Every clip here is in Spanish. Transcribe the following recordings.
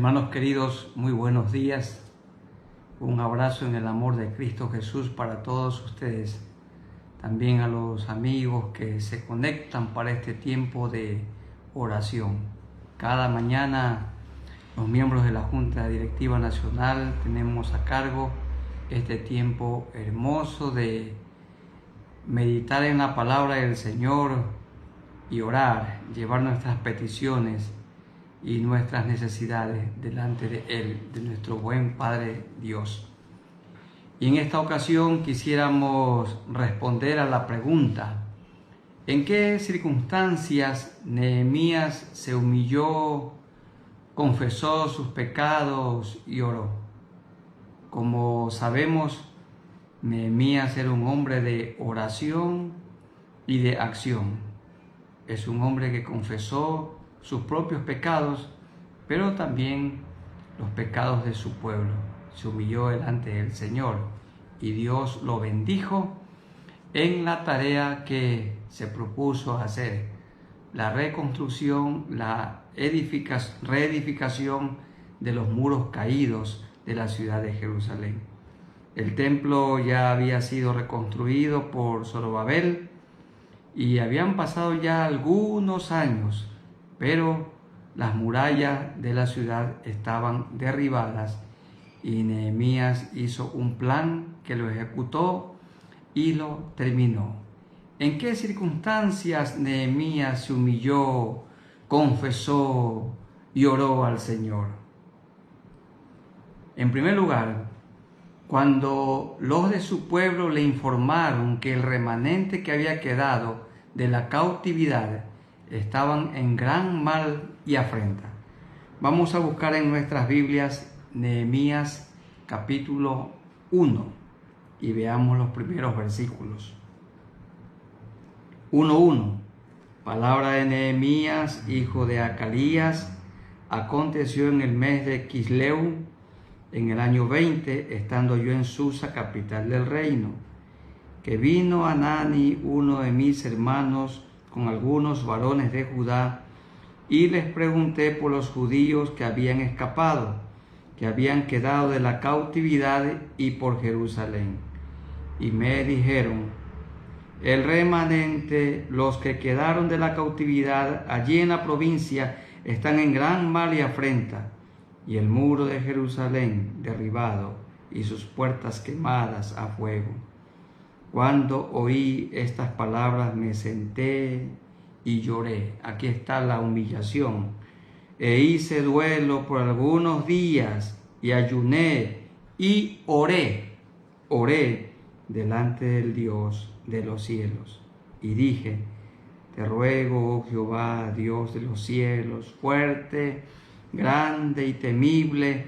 Hermanos queridos, muy buenos días. Un abrazo en el amor de Cristo Jesús para todos ustedes. También a los amigos que se conectan para este tiempo de oración. Cada mañana los miembros de la Junta Directiva Nacional tenemos a cargo este tiempo hermoso de meditar en la palabra del Señor y orar, llevar nuestras peticiones y nuestras necesidades delante de Él, de nuestro buen Padre Dios. Y en esta ocasión quisiéramos responder a la pregunta: ¿en qué circunstancias Nehemías se humilló, confesó sus pecados y oró? Como sabemos, Nehemías era un hombre de oración y de acción. Es un hombre que confesó sus propios pecados, pero también los pecados de su pueblo. Se humilló delante del Señor y Dios lo bendijo en la tarea que se propuso hacer: la reconstrucción, la reedificación de los muros caídos de la ciudad de Jerusalén. El templo ya había sido reconstruido por Zorobabel y habían pasado ya algunos años, pero las murallas de la ciudad estaban derribadas y Nehemías hizo un plan que lo ejecutó y lo terminó. ¿En qué circunstancias Nehemías se humilló, confesó y oró al Señor? En primer lugar, cuando los de su pueblo le informaron que el remanente que había quedado de la cautividad estaban en gran mal y afrenta. Vamos a buscar en nuestras Biblias Nehemías capítulo 1 y veamos los primeros versículos. 1:1. Palabra de Nehemías, hijo de Acalías. Aconteció en el mes de Quisleu, en el año 20, estando yo en Susa, capital del reino, que vino Hanani, uno de mis hermanos, con algunos varones de Judá, y les pregunté por los judíos que habían escapado, que habían quedado de la cautividad, y por Jerusalén. Y me dijeron: el remanente, los que quedaron de la cautividad allí en la provincia, están en gran mal y afrenta, y el muro de Jerusalén derribado, y sus puertas quemadas a fuego. Cuando oí estas palabras me senté y lloré. Aquí está la humillación. E hice duelo por algunos días y ayuné y oré delante del Dios de los cielos. Y dije: te ruego, oh Jehová, Dios de los cielos, fuerte, grande y temible,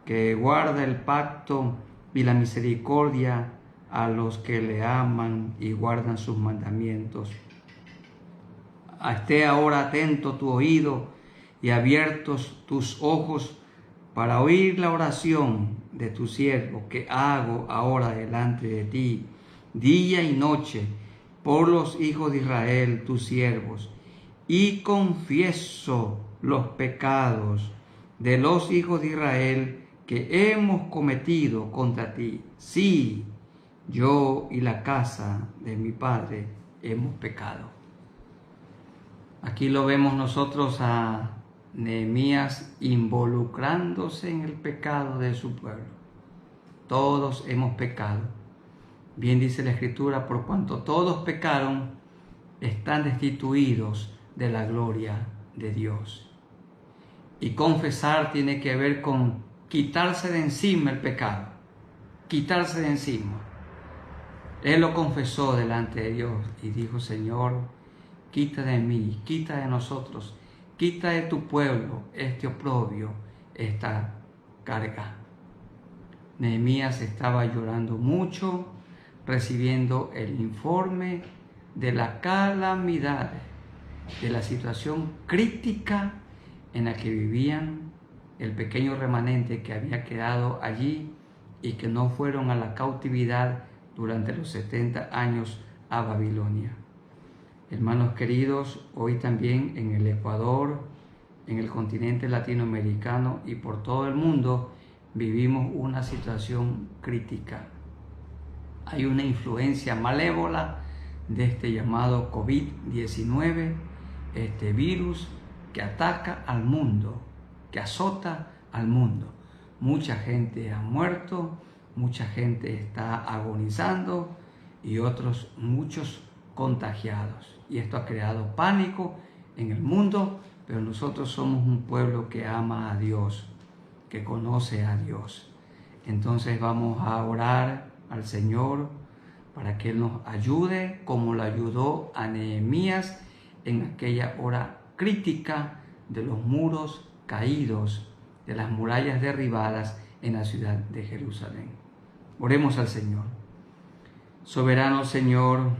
que guarda el pacto y la misericordia a los que le aman y guardan sus mandamientos. Esté ahora atento tu oído y abiertos tus ojos para oír la oración de tu siervo que hago ahora delante de ti, día y noche, por los hijos de Israel, tus siervos, y confieso los pecados de los hijos de Israel que hemos cometido contra ti. Sí, yo y la casa de mi padre hemos pecado. Aquí lo vemos nosotros a Nehemías involucrándose en el pecado de su pueblo. Todos hemos pecado. Bien dice la Escritura: por cuanto todos pecaron, están destituidos de la gloria de Dios. Y confesar tiene que ver con quitarse de encima el pecado, quitarse de encima. Él lo confesó delante de Dios y dijo: Señor, quita de mí, quita de nosotros, quita de tu pueblo este oprobio, esta carga. Nehemías estaba llorando mucho, recibiendo el informe de la calamidad, de la situación crítica en la que vivían el pequeño remanente que había quedado allí y que no fueron a la cautividad durante los 70 años a Babilonia. Hermanos queridos, hoy también en el Ecuador en el continente latinoamericano y por todo el mundo vivimos una situación crítica. Hay una influencia malévola de este llamado COVID-19, este virus que ataca al mundo, que azota al mundo. Mucha gente ha muerto, mucha gente está agonizando y muchos contagiados. Y esto ha creado pánico en el mundo, pero nosotros somos un pueblo que ama a Dios, que conoce a Dios. Entonces vamos a orar al Señor para que Él nos ayude como lo ayudó a Nehemías en aquella hora crítica de los muros caídos, de las murallas derribadas en la ciudad de Jerusalén. Oremos al Señor. Soberano Señor,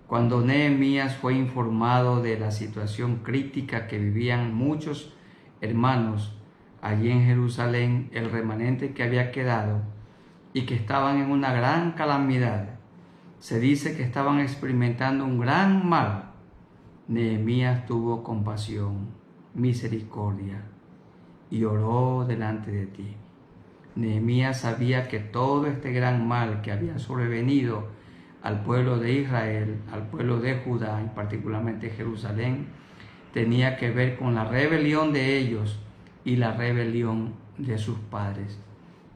cuando Nehemías fue informado de la situación crítica que vivían muchos hermanos allí en Jerusalén, el remanente que había quedado, y que estaban en una gran calamidad, se dice que estaban experimentando un gran mal, Nehemías tuvo compasión, misericordia, y oró delante de ti. Nehemías sabía que todo este gran mal que había sobrevenido al pueblo de Israel, al pueblo de Judá y particularmente Jerusalén, tenía que ver con la rebelión de ellos y la rebelión de sus padres.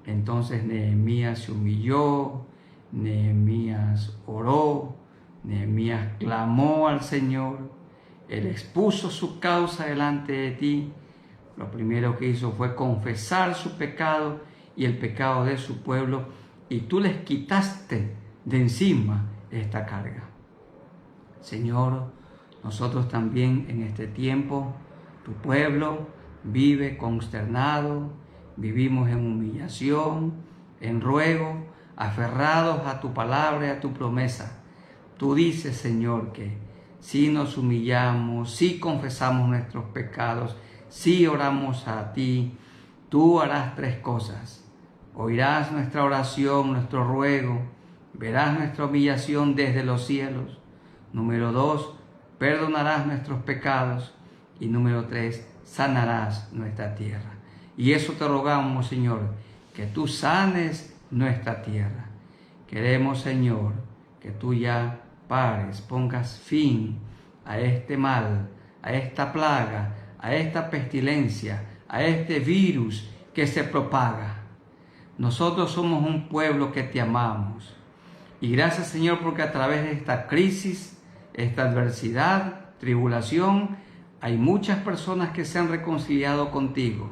Entonces Nehemías se humilló, Nehemías oró, Nehemías clamó al Señor, Él expuso su causa delante de ti. Lo primero que hizo fue confesar su pecado y el pecado de su pueblo, y tú les quitaste de encima esta carga. Señor, nosotros también en este tiempo, tu pueblo vive consternado, vivimos en humillación, en ruego, aferrados a tu palabra y a tu promesa. Tú dices, Señor, que si nos humillamos, si confesamos nuestros pecados, si oramos a ti, tú harás 3 cosas. Oirás nuestra oración, nuestro ruego, verás nuestra humillación desde los cielos. Número 2, perdonarás nuestros pecados. Y número 3, sanarás nuestra tierra. Y eso te rogamos, Señor, que tú sanes nuestra tierra. Queremos, Señor, que tú ya pares, pongas fin a este mal, a esta plaga, a esta pestilencia, a este virus que se propaga. Nosotros somos un pueblo que te amamos. Y gracias, Señor, porque a través de esta crisis, esta adversidad, tribulación, hay muchas personas que se han reconciliado contigo.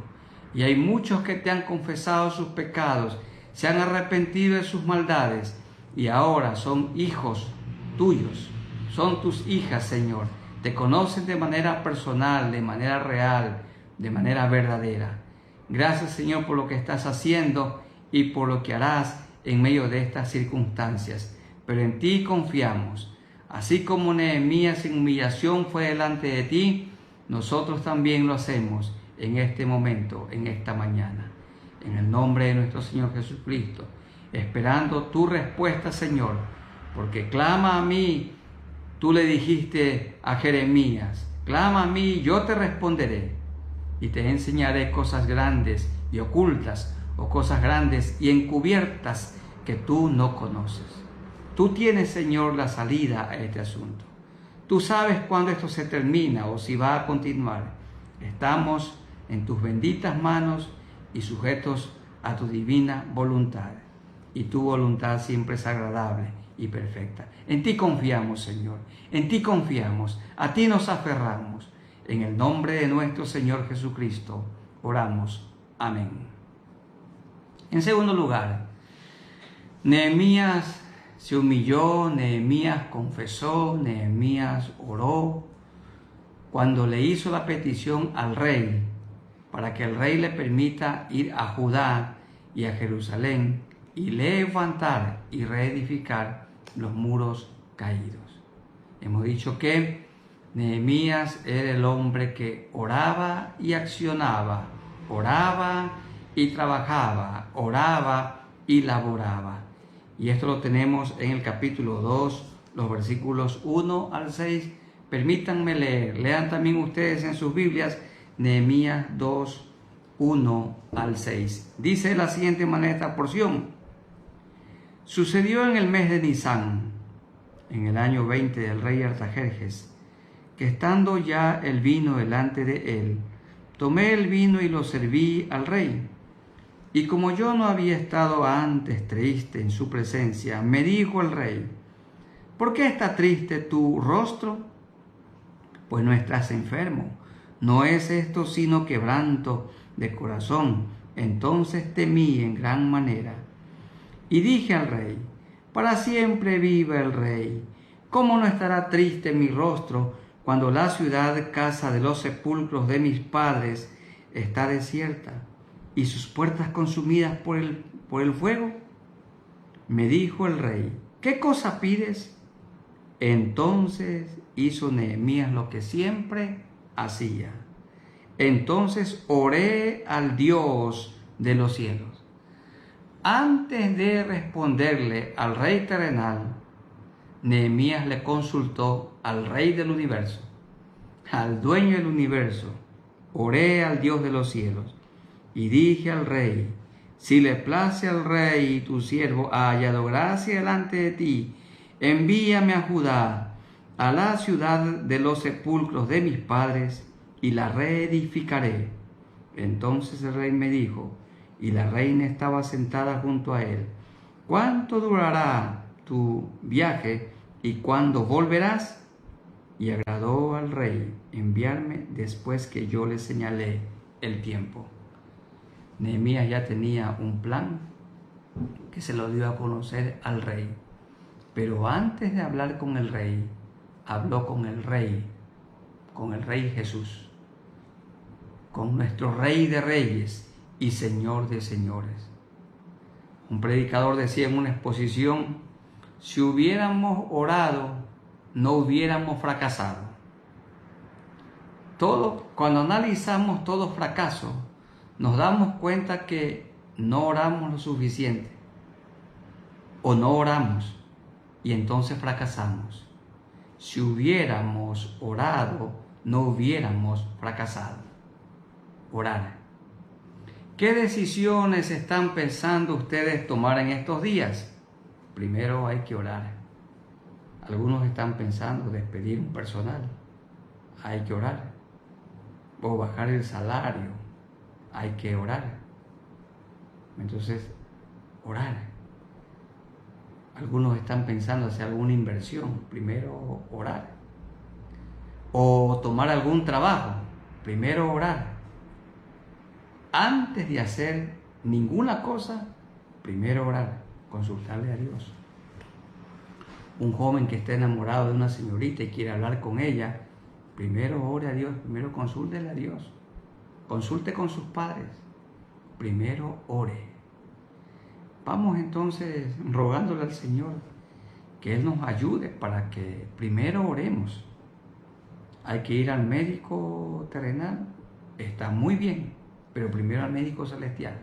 Y hay muchos que te han confesado sus pecados, se han arrepentido de sus maldades y ahora son hijos tuyos, son tus hijas, Señor. Te conocen de manera personal, de manera real, de manera verdadera. Gracias, Señor, por lo que estás haciendo y por lo que harás en medio de estas circunstancias. Pero en ti confiamos. Así como Nehemías en humillación fue delante de ti, nosotros también lo hacemos en este momento, en esta mañana. En el nombre de nuestro Señor Jesucristo, esperando tu respuesta, Señor, porque clama a mí, tú le dijiste a Jeremías, clama a mí, yo te responderé y te enseñaré cosas grandes y ocultas, o cosas grandes y encubiertas que tú no conoces. Tú tienes, Señor, la salida a este asunto. Tú sabes cuándo esto se termina o si va a continuar. Estamos en tus benditas manos y sujetos a tu divina voluntad. Y tu voluntad siempre es agradable y perfecta. En ti confiamos, Señor. En ti confiamos. A ti nos aferramos. En el nombre de nuestro Señor Jesucristo oramos. Amén. En segundo lugar, Nehemías se humilló, Nehemías confesó, Nehemías oró cuando le hizo la petición al rey para que el rey le permita ir a Judá y a Jerusalén y levantar y reedificar los muros caídos. Hemos dicho que Nehemías era el hombre que oraba y accionaba, oraba y trabajaba, oraba y laboraba. Y esto lo tenemos en el capítulo 2, los versículos 1 al 6, Permítanme leer. Lean también ustedes en sus Biblias Nehemías 2, 1 al 6. Dice de la siguiente manera esta porción. Sucedió en el mes de Nisán, en el año 20 del rey Artajerjes, que estando ya el vino delante de él, tomé el vino y lo serví al rey. Y como yo no había estado antes triste en su presencia, me dijo el rey: ¿por qué está triste tu rostro? Pues no estás enfermo, no es esto sino quebranto de corazón. Entonces temí en gran manera. Y dije al rey: para siempre vive el rey. ¿Cómo no estará triste mi rostro cuando la ciudad, casa de los sepulcros de mis padres, está desierta y sus puertas consumidas por el fuego? Me dijo el rey: ¿qué cosa pides? Entonces hizo Nehemías lo que siempre hacía. Entonces oré al Dios de los cielos. Antes de responderle al rey terrenal, Nehemías le consultó al rey del universo, al dueño del universo. Oré al Dios de los cielos y dije al rey: si le place al rey y tu siervo ha hallado gracia delante de ti, envíame a Judá, a la ciudad de los sepulcros de mis padres, y la reedificaré. Entonces el rey me dijo, y la reina estaba sentada junto a él: ¿cuánto durará tu viaje y cuándo volverás? Y agradó al rey enviarme después que yo le señalé el tiempo. Nehemías ya tenía un plan que se lo dio a conocer al rey. Pero antes de hablar con el rey, habló con el rey Jesús, con nuestro Rey de Reyes y Señor de Señores. Un predicador decía en una exposición: si hubiéramos orado, no hubiéramos fracasado. Cuando analizamos todo fracaso, nos damos cuenta que no oramos lo suficiente o no oramos y entonces fracasamos. Si hubiéramos orado, no hubiéramos fracasado. Orar. ¿Qué decisiones están pensando ustedes tomar en estos días? Primero hay que orar. Algunos están pensando despedir un personal. Hay que orar. O bajar el salario. Hay que orar. Entonces, orar. Algunos están pensando hacer alguna inversión. Primero orar. O tomar algún trabajo. Primero orar. Antes de hacer ninguna cosa, primero orar, consultarle a Dios. Un joven que esté enamorado de una señorita y quiere hablar con ella, primero ore a Dios, primero consúltele a Dios. Consulte con sus padres, primero ore. Vamos entonces rogándole al Señor que Él nos ayude para que primero oremos. Hay que ir al médico terrenal, está muy bien, pero primero al médico celestial.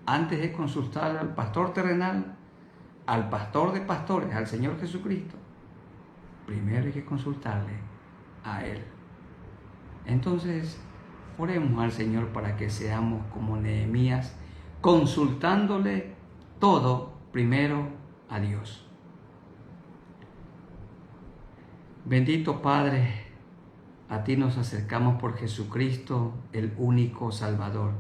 Antes de consultar al pastor terrenal, al pastor de pastores, al Señor Jesucristo, primero hay que consultarle a Él. Entonces, oremos al Señor para que seamos como Nehemías, consultándole todo primero a Dios. Bendito Padre, a ti nos acercamos por Jesucristo, el único Salvador,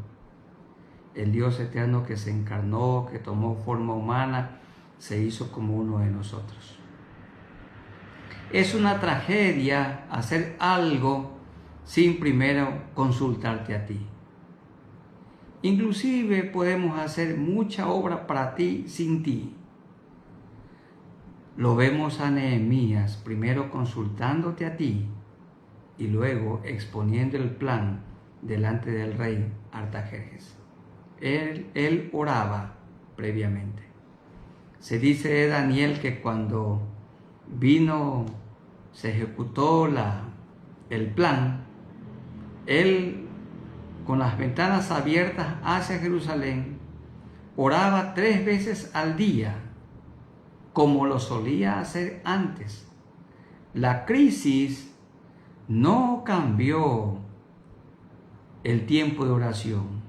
el Dios eterno que se encarnó, que tomó forma humana, se hizo como uno de nosotros. Es una tragedia hacer algo sin primero consultarte a ti. Inclusive podemos hacer mucha obra para ti sin ti. Lo vemos a Nehemías primero consultándote a ti y luego exponiendo el plan delante del rey Artajerjes. Él oraba previamente. Se dice de Daniel que cuando se ejecutó el plan, él, con las ventanas abiertas hacia Jerusalén, oraba 3 veces al día, como lo solía hacer antes, La crisis no cambió el tiempo de oración,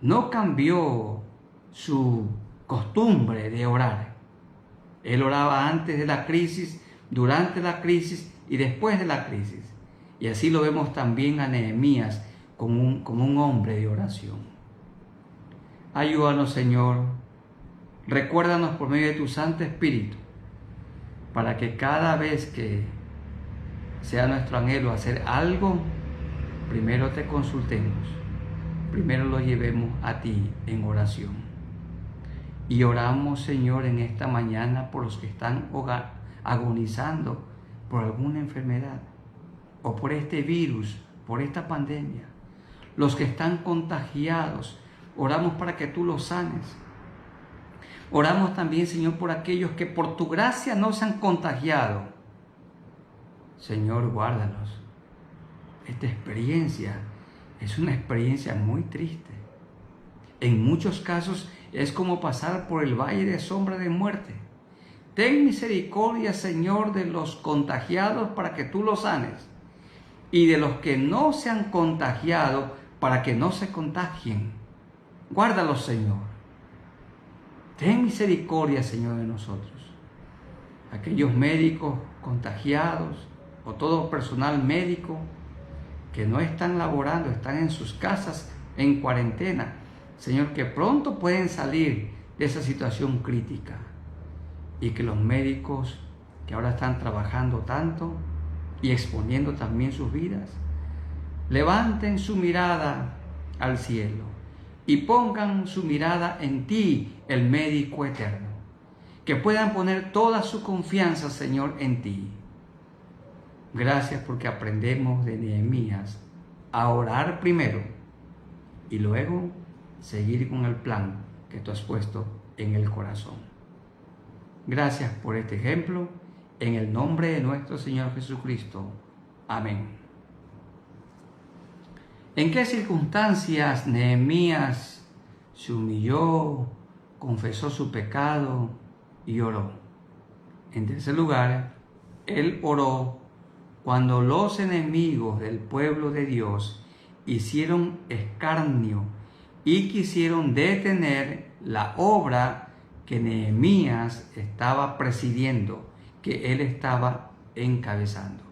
no cambió su costumbre de orar. Él oraba antes de la crisis, durante la crisis y después de la crisis. Y así lo vemos también a Nehemías como un hombre de oración. Ayúdanos, Señor. Recuérdanos por medio de tu Santo Espíritu, para que cada vez que sea nuestro anhelo hacer algo, primero te consultemos, primero lo llevemos a ti en oración. Y oramos, Señor, en esta mañana por los que están agonizando por alguna enfermedad o por este virus, por esta pandemia. Los que están contagiados, oramos para que tú los sanes. Oramos también, Señor, por aquellos que por tu gracia no se han contagiado. Señor, guárdalos. Esta experiencia es una experiencia muy triste. En muchos casos es como pasar por el valle de sombra de muerte. Ten misericordia, Señor, de los contagiados para que tú los sanes, y de los que no se han contagiado para que no se contagien. Guárdalos, Señor. Ten misericordia, Señor, de nosotros. Aquellos médicos contagiados o todo personal médico que no están laborando, están en sus casas en cuarentena. Señor, que pronto pueden salir de esa situación crítica, y que los médicos que ahora están trabajando tanto y exponiendo también sus vidas, levanten su mirada al cielo y pongan su mirada en ti, el médico eterno, que puedan poner toda su confianza, Señor, en ti. Gracias porque aprendemos de Nehemías a orar primero y luego seguir con el plan que tú has puesto en el corazón. Gracias por este ejemplo, en el nombre de nuestro Señor Jesucristo. Amén. ¿En qué circunstancias Nehemías se humilló, confesó su pecado y oró? En tercer lugar, él oró cuando los enemigos del pueblo de Dios hicieron escarnio y quisieron detener la obra que Nehemías estaba presidiendo, que él estaba encabezando.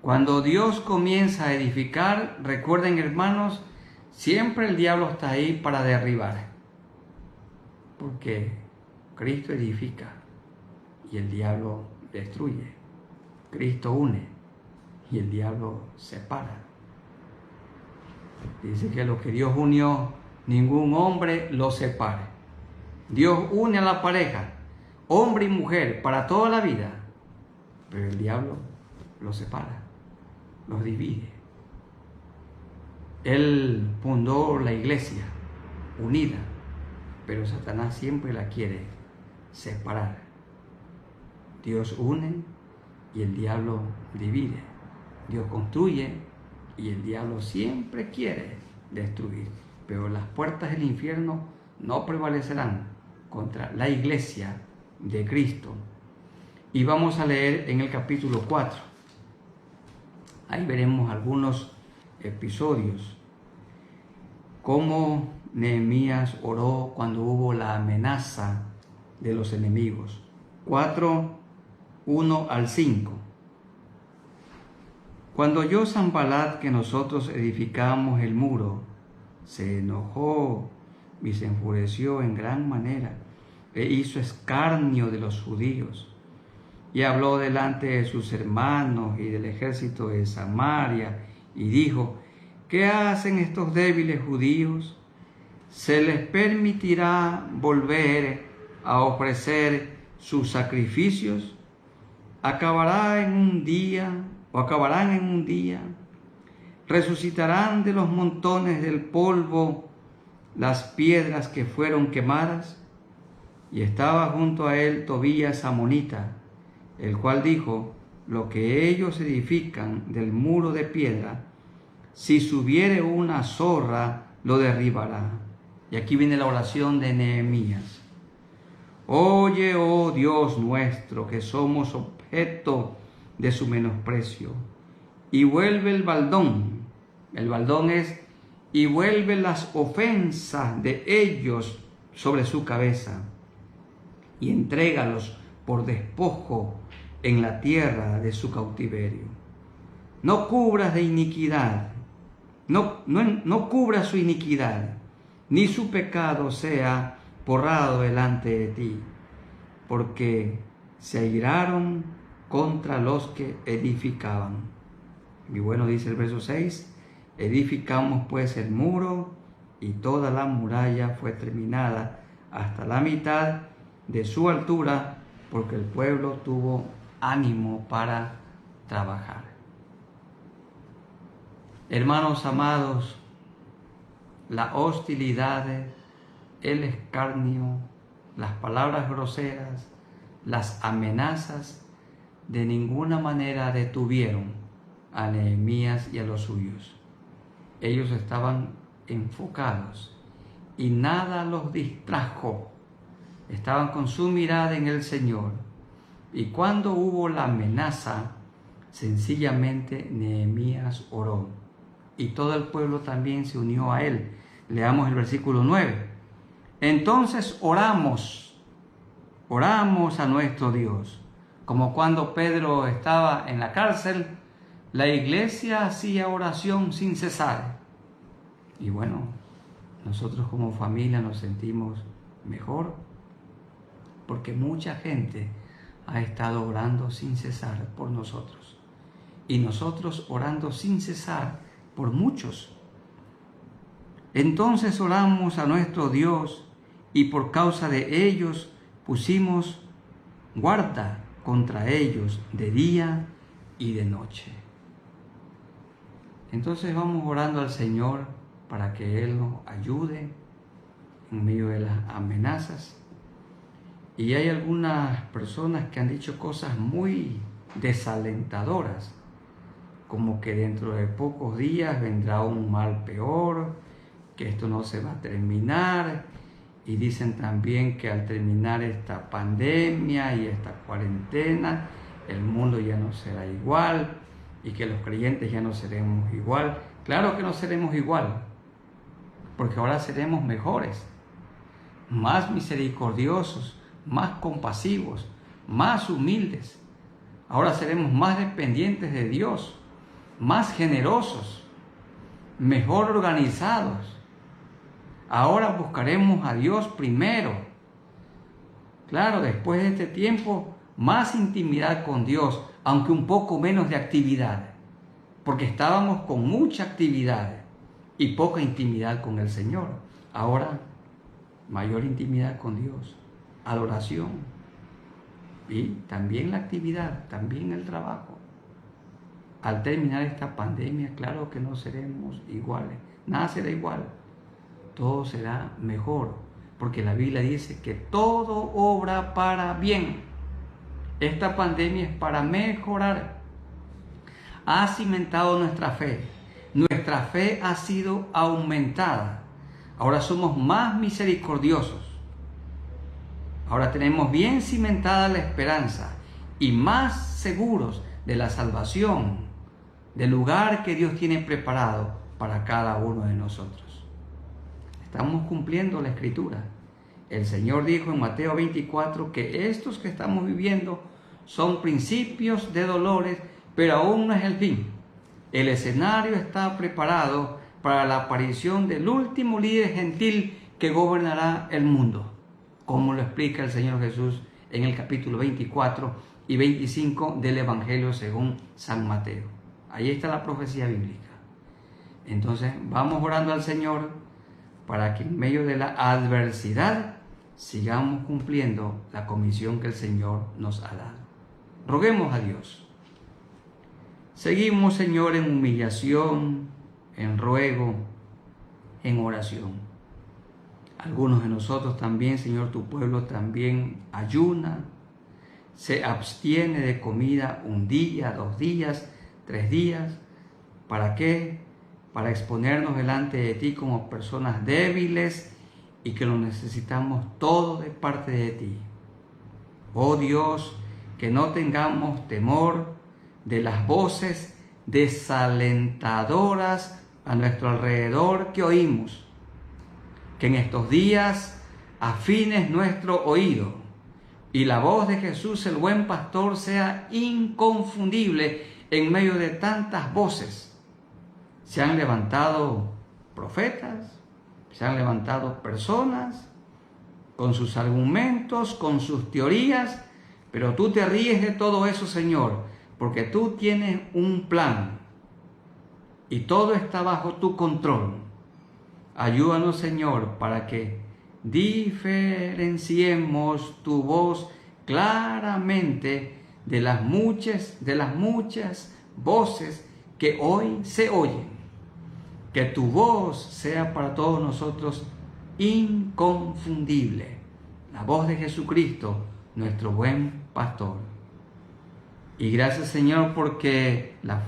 Cuando Dios comienza a edificar, recuerden, hermanos, siempre el diablo está ahí para derribar, porque Cristo edifica y el diablo destruye. Cristo une y el diablo separa. Dice que lo que Dios unió, ningún hombre lo separe. Dios une a la pareja, hombre y mujer, para toda la vida, pero el diablo los separa, los divide. Él fundó la iglesia unida, pero Satanás siempre la quiere separar. Dios une y el diablo divide. Dios construye y el diablo siempre quiere destruir. Pero las puertas del infierno no prevalecerán contra la iglesia de Cristo. Y vamos a leer en el capítulo 4. Ahí veremos algunos episodios. Cómo Nehemías oró cuando hubo la amenaza de los enemigos. 4, 1 al 5. Cuando oyó Sanballat que nosotros edificamos el muro, se enojó y se enfureció en gran manera e hizo escarnio de los judíos, y habló delante de sus hermanos y del ejército de Samaria, y dijo: ¿qué hacen estos débiles judíos? ¿Se les permitirá volver a ofrecer sus sacrificios? Acabarán en un día, resucitarán de los montones del polvo las piedras que fueron quemadas. Y estaba junto a él Tobías amonita, el cual dijo: lo que ellos edifican del muro de piedra, si subiere una zorra, lo derribará. Y aquí viene la oración de Nehemías. Oye, oh Dios nuestro, que somos objeto de su menosprecio. Y vuelve el baldón es, y vuelve las ofensas de ellos sobre su cabeza, y entrégalos por despojo en la tierra de su cautiverio. No cubras de iniquidad, no cubra su iniquidad, ni su pecado sea borrado delante de ti, porque se airaron contra los que edificaban. Y bueno, dice el verso 6, edificamos pues el muro, y toda la muralla fue terminada hasta la mitad de su altura, porque el pueblo tuvo ánimo para trabajar. Hermanos amados, la hostilidad, el escarnio, las palabras groseras, las amenazas, de ninguna manera detuvieron a Nehemías y a los suyos. Ellos estaban enfocados y nada los distrajo. Estaban con su mirada en el Señor. Y cuando hubo la amenaza, sencillamente Nehemías oró. Y todo el pueblo también se unió a él. Leamos el versículo 9. Entonces oramos a nuestro Dios. Como cuando Pedro estaba en la cárcel, la iglesia hacía oración sin cesar. Y bueno, nosotros como familia nos sentimos mejor, porque mucha gente ha estado orando sin cesar por nosotros. Y nosotros orando sin cesar por muchos. Entonces oramos a nuestro Dios, y por causa de ellos pusimos guarda contra ellos de día y de noche. Entonces vamos orando al Señor para que Él nos ayude en medio de las amenazas. Y hay algunas personas que han dicho cosas muy desalentadoras, como que dentro de pocos días vendrá un mal peor, que esto no se va a terminar, y dicen también que al terminar esta pandemia y esta cuarentena, el mundo ya no será igual, y que los creyentes ya no seremos igual. Claro que no seremos igual, porque ahora seremos mejores, más misericordiosos, más compasivos, más humildes. Ahora seremos más dependientes de Dios, más generosos, mejor organizados. Ahora buscaremos a Dios primero. Claro, después de este tiempo, más intimidad con Dios, aunque un poco menos de actividad, porque estábamos con mucha actividad y poca intimidad con el Señor. Ahora, mayor intimidad con Dios, adoración, y también la actividad, también el trabajo. Al terminar esta pandemia, claro que no seremos iguales, nada será igual, todo será mejor, porque la Biblia dice que todo obra para bien. Esta pandemia es para mejorar. Ha cimentado nuestra fe ha sido aumentada. Ahora somos más misericordiosos. Ahora tenemos bien cimentada la esperanza y más seguros de la salvación, del lugar que Dios tiene preparado para cada uno de nosotros. Estamos cumpliendo la Escritura. El Señor dijo en Mateo 24 que estos que estamos viviendo son principios de dolores, pero aún no es el fin. El escenario está preparado para la aparición del último líder gentil que gobernará el mundo, como lo explica el Señor Jesús en el capítulo 24 y 25 del Evangelio según San Mateo. Ahí está la profecía bíblica. Entonces vamos orando al Señor para que en medio de la adversidad sigamos cumpliendo la comisión que el Señor nos ha dado. Roguemos a Dios. Seguimos, Señor, en humillación, en ruego, en oración. Algunos de nosotros también, Señor, tu pueblo también ayuna, se abstiene de comida 1 día, 2 días, 3 días. ¿Para qué? Para exponernos delante de ti como personas débiles y que lo necesitamos todo de parte de ti. Oh Dios, que no tengamos temor de las voces desalentadoras a nuestro alrededor que oímos. Que en estos días afines nuestro oído y la voz de Jesús, el buen pastor, sea inconfundible en medio de tantas voces. Se han levantado profetas, se han levantado personas con sus argumentos, con sus teorías, pero tú te ríes de todo eso, Señor, porque tú tienes un plan y todo está bajo tu control. Ayúdanos, Señor, para que diferenciemos tu voz claramente de las muchas voces que hoy se oyen. Que tu voz sea para todos nosotros inconfundible. La voz de Jesucristo, nuestro buen pastor. Y gracias, Señor, porque las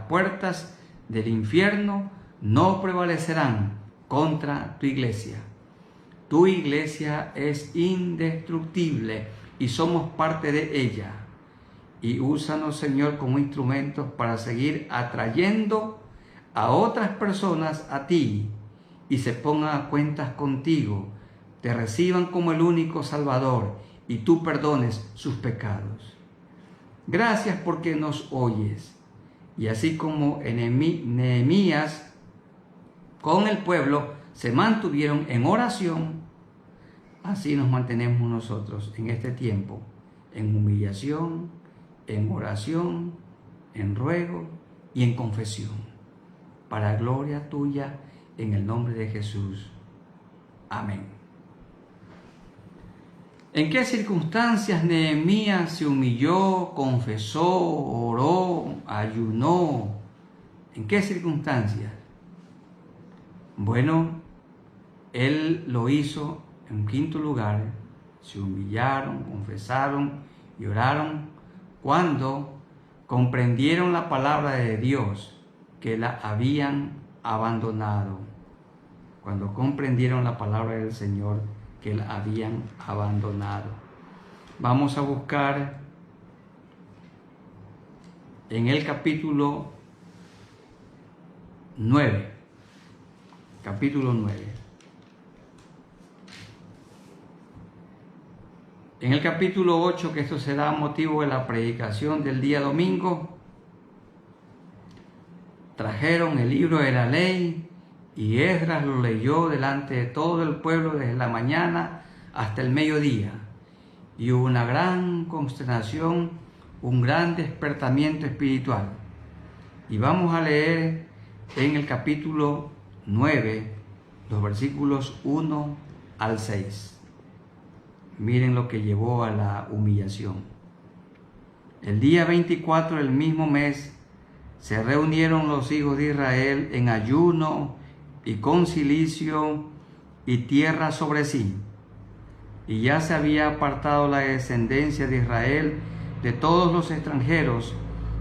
puertas del infierno no prevalecerán contra tu iglesia. Tu iglesia es indestructible y somos parte de ella. Y úsanos, Señor, como instrumentos para seguir atrayendo a otras personas a ti y se pongan a cuentas contigo, te reciban como el único Salvador y tú perdones sus pecados. Gracias porque nos oyes. Y así como Nehemías con el pueblo se mantuvieron en oración, así nos mantenemos nosotros en este tiempo, en humillación, en oración, en ruego y en confesión, para gloria tuya, en el nombre de Jesús. Amén. ¿En qué circunstancias Nehemías se humilló, confesó, oró, ayunó? ¿En qué circunstancias? Bueno, él lo hizo en quinto lugar. Se humillaron, confesaron y oraron cuando comprendieron la palabra de Dios que la habían abandonado. Cuando comprendieron la palabra del Señor que la habían abandonado. Vamos a buscar en el capítulo 9. Capítulo 9. En el capítulo 8, que esto será motivo de la predicación del día domingo, trajeron el libro de la ley y Esdras lo leyó delante de todo el pueblo desde la mañana hasta el mediodía. Y hubo una gran consternación, un gran despertamiento espiritual. Y vamos a leer en el capítulo 9, los versículos 1 al 6. Miren lo que llevó a la humillación. El día 24 del mismo mes se reunieron los hijos de Israel en ayuno y con cilicio y tierra sobre sí. Y ya se había apartado la descendencia de Israel de todos los extranjeros,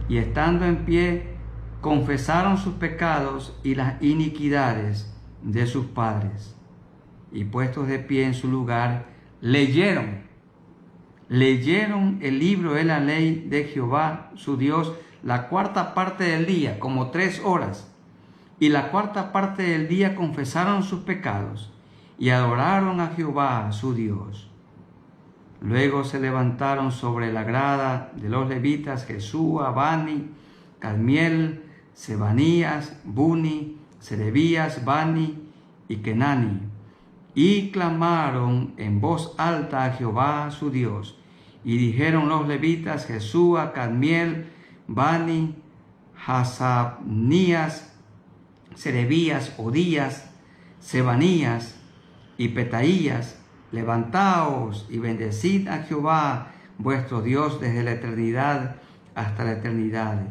y estando en pie, confesaron sus pecados y las iniquidades de sus padres. Y puestos de pie en su lugar, leyeron el libro de la ley de Jehová, su Dios, la cuarta parte del día, como 3 horas. Y la cuarta parte del día confesaron sus pecados y adoraron a Jehová su Dios. Luego se levantaron sobre la grada de los levitas Jesúa, Bani, Cadmiel, Sebanías, Buni, Serebías, Bani y Kenani, y clamaron en voz alta a Jehová su Dios. Y dijeron los levitas Jesúa, Cadmiel, Bani, Hasabnías, Serebías, Odías, Sebanías y Petaías: levantaos y bendecid a Jehová vuestro Dios desde la eternidad hasta la eternidad,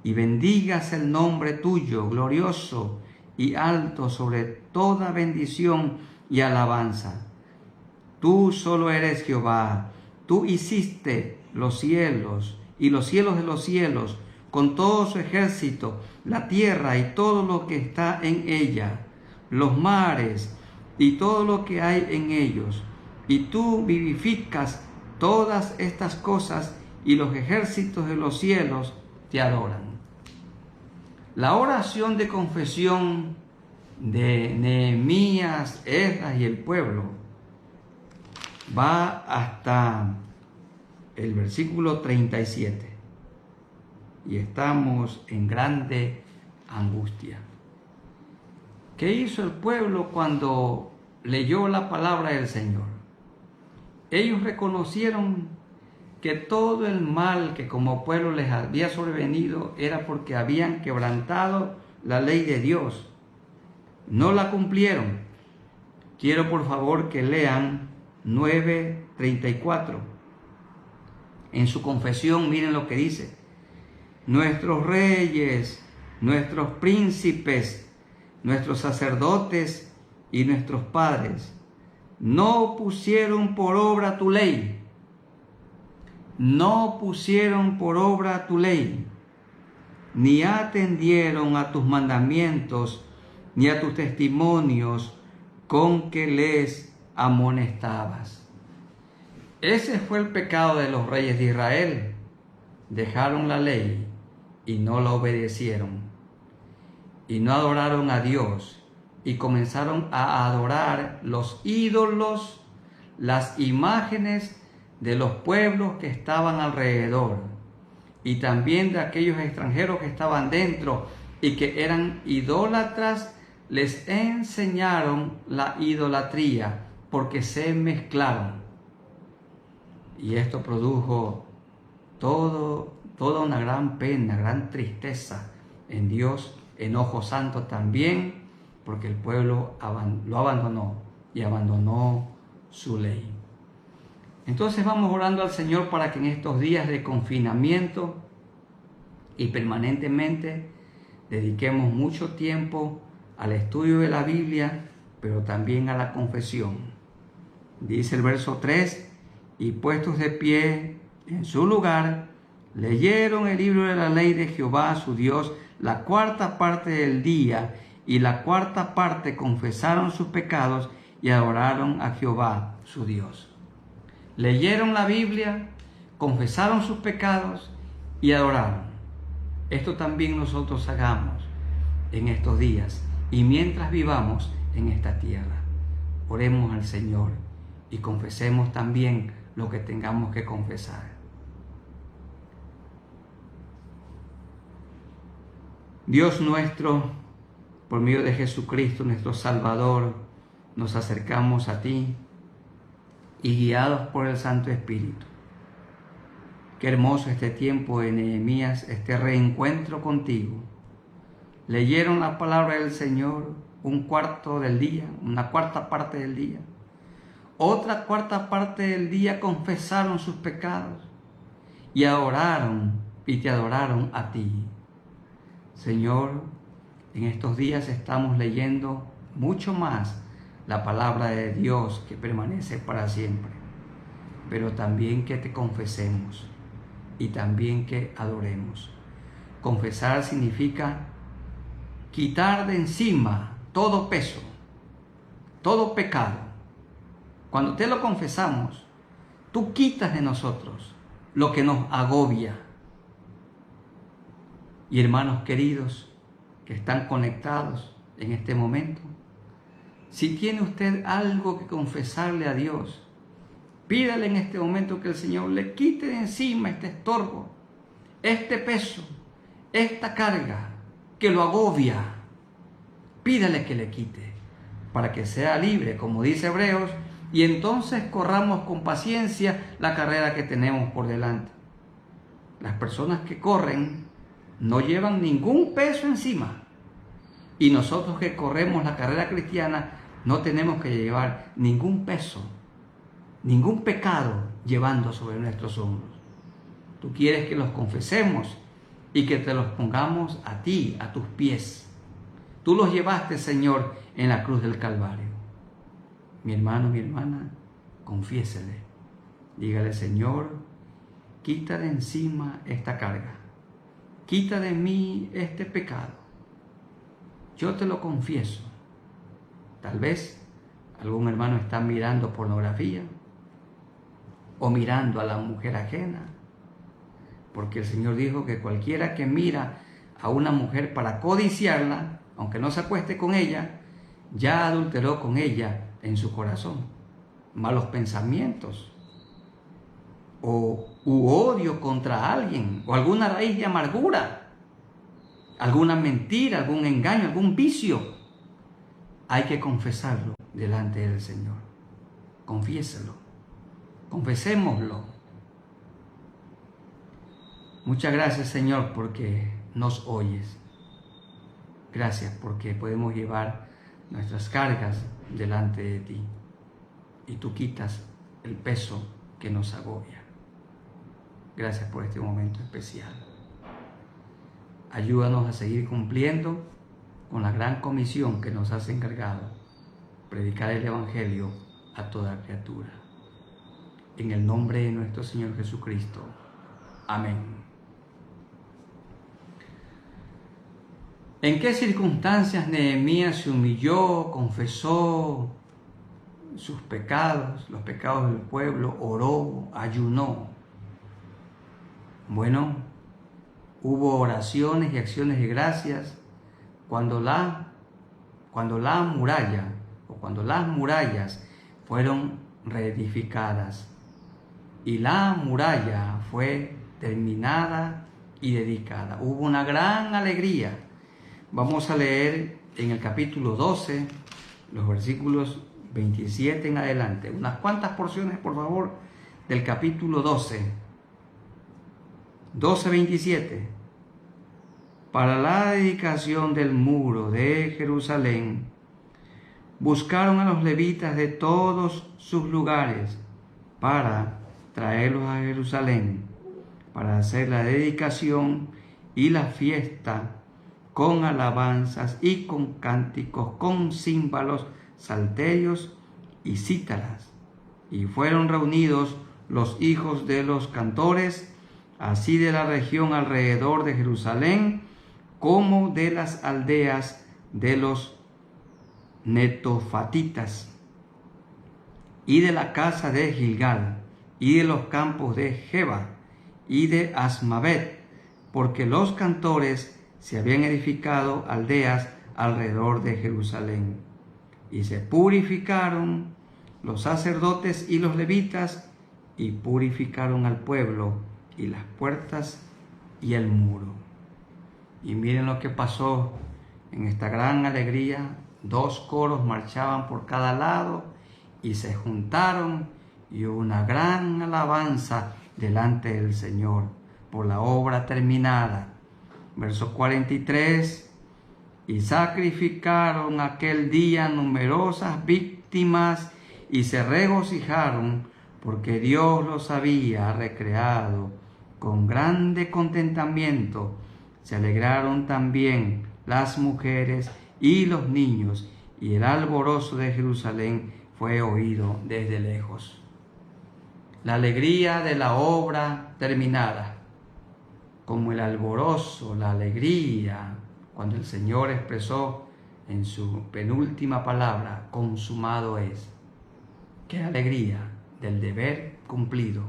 y bendigas el nombre tuyo, glorioso y alto sobre toda bendición y alabanza. Tú solo eres Jehová, tú hiciste los cielos y los cielos de los cielos, con todo su ejército, la tierra y todo lo que está en ella, los mares y todo lo que hay en ellos. Y tú vivificas todas estas cosas y los ejércitos de los cielos te adoran. La oración de confesión de Nehemías, Esdras y el pueblo va hasta el versículo 37 y estamos en grande angustia. ¿Qué hizo el pueblo cuando leyó la palabra del Señor? Ellos reconocieron que todo el mal que como pueblo les había sobrevenido era porque habían quebrantado la ley de Dios. No la cumplieron. Quiero por favor que lean 9:34. En su confesión, miren lo que dice: nuestros reyes, nuestros príncipes, nuestros sacerdotes y nuestros padres no pusieron por obra tu ley. No pusieron por obra tu ley, ni atendieron a tus mandamientos, ni a tus testimonios con que les amonestabas. Ese fue el pecado de los reyes de Israel. Dejaron la ley y no la obedecieron, y no adoraron a Dios, y comenzaron a adorar los ídolos, las imágenes de los pueblos que estaban alrededor, y también de aquellos extranjeros que estaban dentro y que eran idólatras. Les enseñaron la idolatría porque se mezclaron, y esto produjo toda una gran pena, gran tristeza en Dios, enojo santo también, porque el pueblo lo abandonó y abandonó su ley. Entonces vamos orando al Señor para que en estos días de confinamiento y permanentemente dediquemos mucho tiempo al estudio de la Biblia, pero también a la confesión. Dice el verso 3: y puestos de pie en su lugar, leyeron el libro de la ley de Jehová su Dios la cuarta parte del día, y la cuarta parte confesaron sus pecados y adoraron a Jehová su Dios. Leyeron la Biblia, confesaron sus pecados y adoraron. Esto también nosotros hagamos en estos días y mientras vivamos en esta tierra. Oremos al Señor y confesemos también lo que tengamos que confesar. Dios nuestro, por medio de Jesucristo, nuestro Salvador, nos acercamos a ti y guiados por el Santo Espíritu. Qué hermoso este tiempo de Nehemías, este reencuentro contigo. Leyeron la palabra del Señor un cuarto del día, una cuarta parte del día. Otra cuarta parte del día confesaron sus pecados y adoraron y te adoraron a ti. Señor, en estos días estamos leyendo mucho más la palabra de Dios que permanece para siempre, pero también que te confesemos y también que adoremos. Confesar significa quitar de encima todo peso, todo pecado. Cuando te lo confesamos, tú quitas de nosotros lo que nos agobia. Y hermanos queridos que están conectados en este momento, si tiene usted algo que confesarle a Dios, pídale en este momento que el Señor le quite de encima este estorbo, este peso, esta carga que lo agobia. Pídale que le quite para que sea libre, como dice Hebreos, y entonces corramos con paciencia la carrera que tenemos por delante. Las personas que corren no llevan ningún peso encima, y nosotros que corremos la carrera cristiana no tenemos que llevar ningún peso, ningún pecado llevando sobre nuestros hombros. Tú quieres que los confesemos y que te los pongamos a ti, a tus pies. Tú los llevaste, Señor, en la cruz del Calvario. Mi hermano, mi hermana, confiésele. Dígale: Señor, quita de encima esta carga. Quita de mí este pecado. Yo te lo confieso. Tal vez algún hermano está mirando pornografía o mirando a la mujer ajena porque el Señor dijo que cualquiera que mira a una mujer para codiciarla, aunque no se acueste con ella, ya adulteró con ella en su corazón. Malos pensamientos u odio contra alguien, o alguna raíz de amargura, alguna mentira, algún engaño, algún vicio, hay que confesarlo delante del Señor. Confiéselo, confesémoslo. Muchas gracias, Señor, porque nos oyes. Gracias porque podemos llevar nuestras cargas delante de ti y tú quitas el peso que nos agobia. Gracias por este momento especial. Ayúdanos a seguir cumpliendo con la gran comisión que nos has encargado, predicar el Evangelio a toda criatura. En el nombre de nuestro Señor Jesucristo. Amén. ¿En qué circunstancias Nehemías se humilló, confesó sus pecados, los pecados del pueblo, oró, ayunó? Bueno, hubo oraciones y acciones de gracias cuando las murallas fueron reedificadas y la muralla fue terminada y dedicada. Hubo una gran alegría. Vamos a leer en el capítulo 12, los versículos 27 en adelante. Unas cuantas porciones, por favor, del capítulo 12. 12:27. Para la dedicación del muro de Jerusalén, buscaron a los levitas de todos sus lugares para traerlos a Jerusalén, para hacer la dedicación y la fiesta con alabanzas y con cánticos, con címbalos, salterios y cítaras. Y fueron reunidos los hijos de los cantores, así de la región alrededor de Jerusalén, como de las aldeas de los netofatitas, y de la casa de Gilgal, y de los campos de Geba, y de Asmavet, porque los cantores se habían edificado aldeas alrededor de Jerusalén. Y se purificaron los sacerdotes y los levitas, y purificaron al pueblo, y las puertas y el muro. Y miren lo que pasó en esta gran alegría. 2 coros marchaban por cada lado y se juntaron, y hubo una gran alabanza delante del Señor por la obra terminada. Verso 43. Y sacrificaron aquel día numerosas víctimas y se regocijaron porque Dios los había recreado con grande contentamiento. Se alegraron también las mujeres y los niños, y el alborozo de Jerusalén fue oído desde lejos. La alegría de la obra terminada, como el alborozo, la alegría, cuando el Señor expresó en su penúltima palabra, consumado es. ¡Qué alegría del deber cumplido!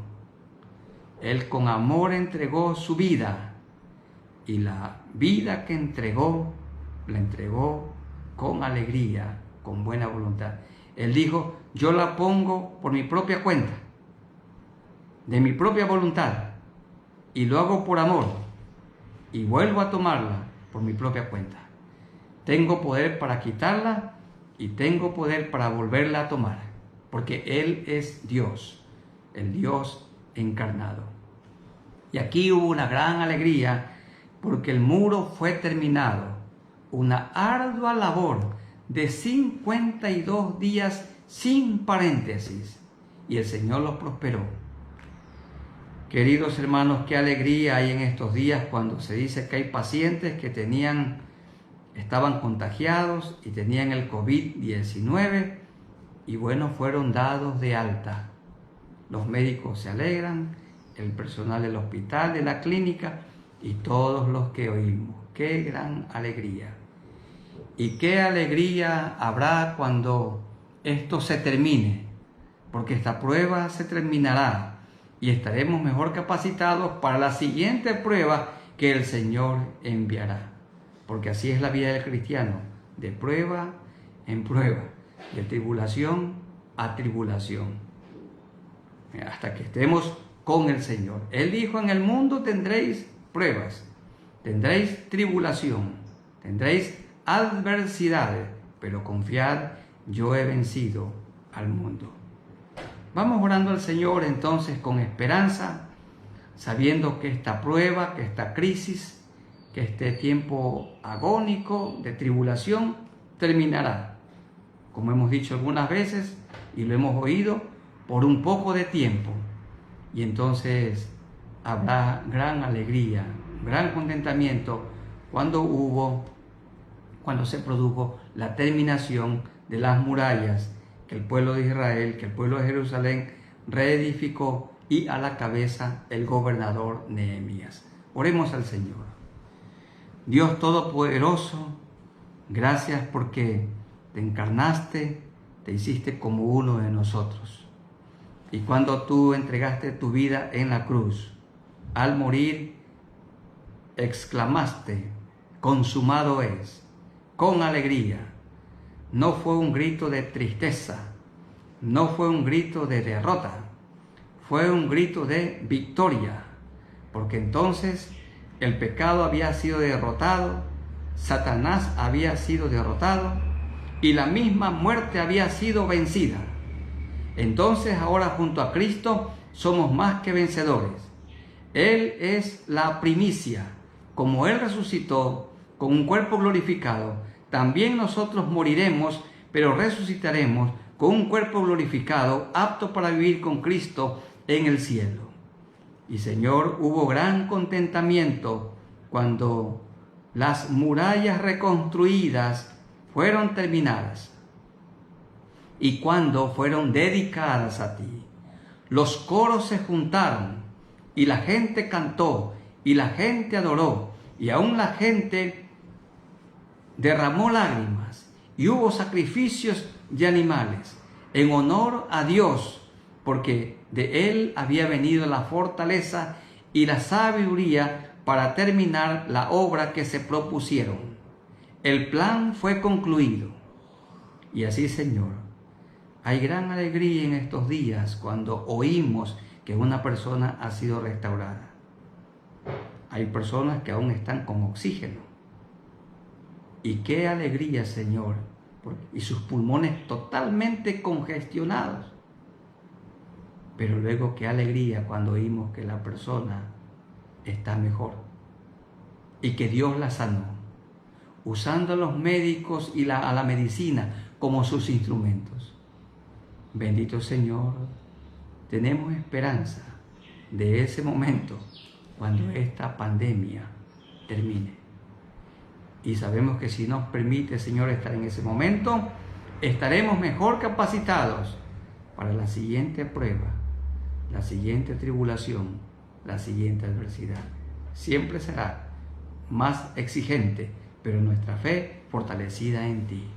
Él con amor entregó su vida, y la vida que entregó, la entregó con alegría, con buena voluntad. Él dijo, yo la pongo por mi propia cuenta, de mi propia voluntad, y lo hago por amor, y vuelvo a tomarla por mi propia cuenta. Tengo poder para quitarla y tengo poder para volverla a tomar, porque Él es Dios, el Dios encarnado. Y aquí hubo una gran alegría porque el muro fue terminado, una ardua labor de 52 días sin paréntesis, y el Señor los prosperó. Queridos hermanos, qué alegría hay en estos días cuando se dice que hay pacientes que estaban contagiados y tenían el COVID-19 y bueno, fueron dados de alta. Los médicos se alegran, el personal del hospital, de la clínica y todos los que oímos. ¡Qué gran alegría! Y qué alegría habrá cuando esto se termine, porque esta prueba se terminará y estaremos mejor capacitados para la siguiente prueba que el Señor enviará. Porque así es la vida del cristiano, de prueba en prueba, de tribulación a tribulación, hasta que estemos con el Señor. Él dijo: en el mundo tendréis pruebas, tendréis tribulación, tendréis adversidades, pero confiad, yo he vencido al mundo. Vamos orando al Señor entonces con esperanza, sabiendo que esta prueba, que esta crisis, que este tiempo agónico de tribulación terminará. Como hemos dicho algunas veces y lo hemos oído, por un poco de tiempo. Y entonces habrá gran alegría, gran contentamiento cuando se produjo la terminación de las murallas que el pueblo de Israel, que el pueblo de Jerusalén reedificó, y a la cabeza el gobernador Nehemías. Oremos al Señor. Dios Todopoderoso, gracias porque te encarnaste, te hiciste como uno de nosotros. Y cuando tú entregaste tu vida en la cruz, al morir, exclamaste: consumado es, con alegría. No fue un grito de tristeza, no fue un grito de derrota, fue un grito de victoria, porque entonces el pecado había sido derrotado, Satanás había sido derrotado y la misma muerte había sido vencida. Entonces ahora junto a Cristo somos más que vencedores. Él es la primicia. Como Él resucitó con un cuerpo glorificado, también nosotros moriremos, pero resucitaremos con un cuerpo glorificado, apto para vivir con Cristo en el cielo. Y Señor, hubo gran contentamiento cuando las murallas reconstruidas fueron terminadas y cuando fueron dedicadas a ti. Los coros se juntaron y la gente cantó y la gente adoró y aún la gente derramó lágrimas y hubo sacrificios de animales en honor a Dios, porque de Él había venido la fortaleza y la sabiduría para terminar la obra que se propusieron. El plan fue concluido. Y así, Señor, hay gran alegría en estos días cuando oímos que una persona ha sido restaurada. Hay personas que aún están con oxígeno. Y qué alegría, Señor, y sus pulmones totalmente congestionados. Pero luego qué alegría cuando oímos que la persona está mejor y que Dios la sanó, usando a los médicos y a la medicina como sus instrumentos. Bendito Señor, tenemos esperanza de ese momento cuando esta pandemia termine. Y sabemos que si nos permite, Señor, estar en ese momento, estaremos mejor capacitados para la siguiente prueba, la siguiente tribulación, la siguiente adversidad. Siempre será más exigente, pero nuestra fe fortalecida en ti.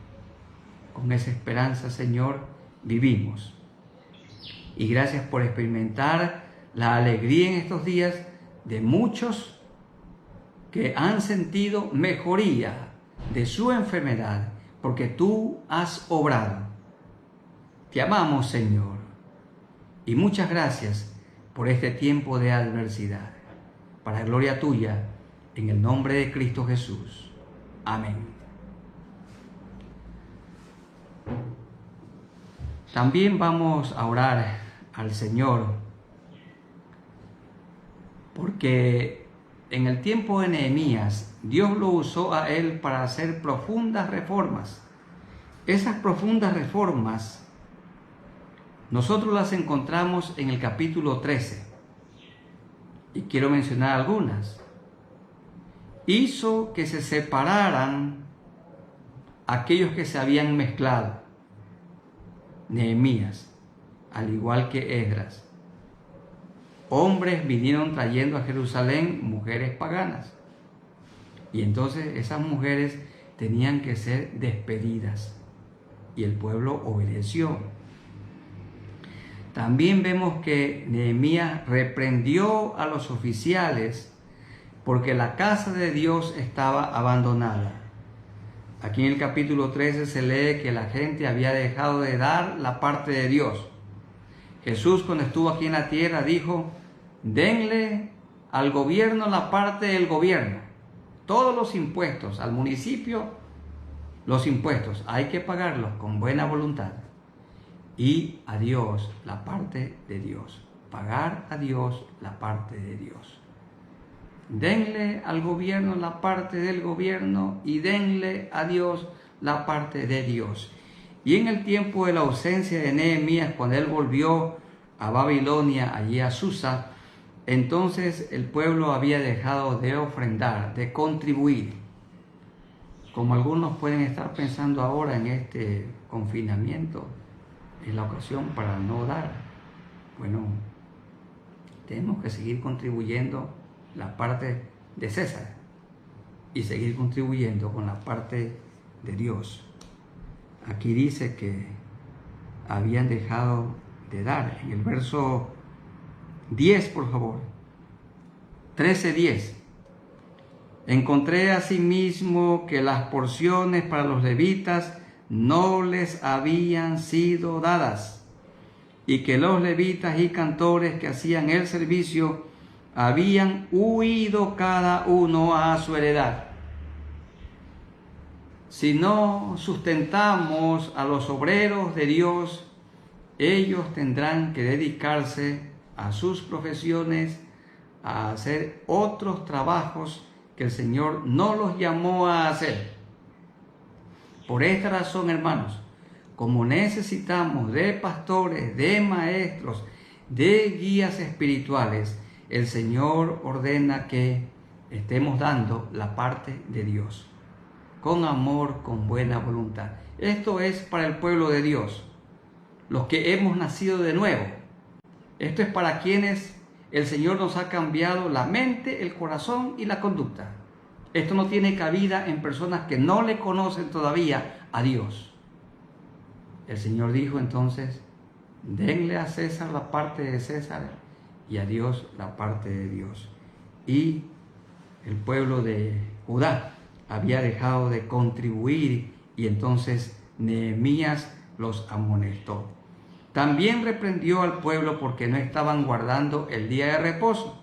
Con esa esperanza, Señor, vivimos. Y gracias por experimentar la alegría en estos días de muchos que han sentido mejoría de su enfermedad, porque tú has obrado. Te amamos, Señor, y muchas gracias por este tiempo de adversidad. Para gloria tuya, en el nombre de Cristo Jesús. Amén. También vamos a orar al Señor, porque en el tiempo de Nehemías, Dios lo usó a él para hacer profundas reformas. Esas profundas reformas, nosotros las encontramos en el capítulo 13. Y quiero mencionar algunas. Hizo que se separaran aquellos que se habían mezclado. Nehemías, al igual que Esdras. Hombres vinieron trayendo a Jerusalén mujeres paganas. Y entonces esas mujeres tenían que ser despedidas. Y el pueblo obedeció. También vemos que Nehemías reprendió a los oficiales porque la casa de Dios estaba abandonada. Aquí en el capítulo 13 se lee que la gente había dejado de dar la parte de Dios. Jesús, cuando estuvo aquí en la tierra, dijo: denle al gobierno la parte del gobierno. Todos los impuestos al municipio, los impuestos hay que pagarlos con buena voluntad. Y a Dios la parte de Dios. Pagar a Dios la parte de Dios. Denle al gobierno la parte del gobierno y denle a Dios la parte de Dios. Y en el tiempo de la ausencia de Nehemías, cuando él volvió a Babilonia, allí a Susa, entonces el pueblo había dejado de ofrendar, de contribuir. Como algunos pueden estar pensando ahora en este confinamiento, es la ocasión para no dar. Bueno, tenemos que seguir contribuyendo la parte de César y seguir contribuyendo con la parte de Dios. Aquí dice que habían dejado de dar. En el verso 10, por favor, 13:10. Encontré asimismo que las porciones para los levitas no les habían sido dadas, y que los levitas y cantores que hacían el servicio habían huido cada uno a su heredad. Si no sustentamos a los obreros de Dios, ellos tendrán que dedicarse a sus profesiones, a hacer otros trabajos que el Señor no los llamó a hacer. Por esta razón, hermanos, como necesitamos de pastores, de maestros, de guías espirituales, el Señor ordena que estemos dando la parte de Dios, con amor, con buena voluntad. Esto es para el pueblo de Dios, los que hemos nacido de nuevo. Esto es para quienes el Señor nos ha cambiado la mente, el corazón y la conducta. Esto no tiene cabida en personas que no le conocen todavía a Dios. El Señor dijo entonces: denle a César la parte de César y a Dios la parte de Dios. Y el pueblo de Judá había dejado de contribuir y entonces Nehemías los amonestó. También reprendió al pueblo porque no estaban guardando el día de reposo.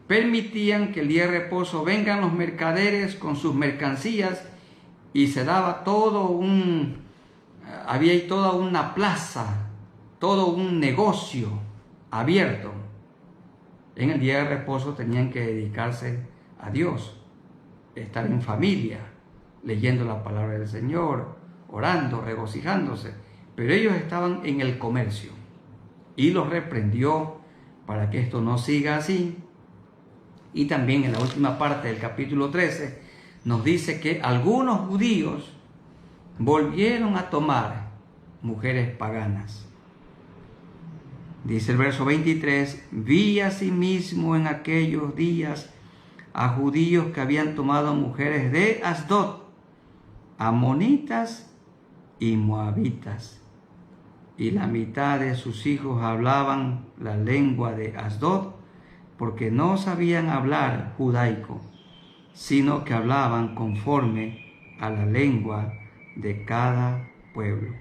Permitían que el día de reposo vengan los mercaderes con sus mercancías y se daba había toda una plaza, todo un negocio abierto. En el día de reposo tenían que dedicarse a Dios, estar en familia, leyendo la palabra del Señor, orando, regocijándose. Pero ellos estaban en el comercio y los reprendió para que esto no siga así. Y también en la última parte del capítulo 13 nos dice que algunos judíos volvieron a tomar mujeres paganas. Dice el verso 23: vi asimismo en aquellos días a judíos que habían tomado mujeres de Asdod, amonitas y moabitas, y la mitad de sus hijos hablaban la lengua de Asdod, porque no sabían hablar judaico, sino que hablaban conforme a la lengua de cada pueblo.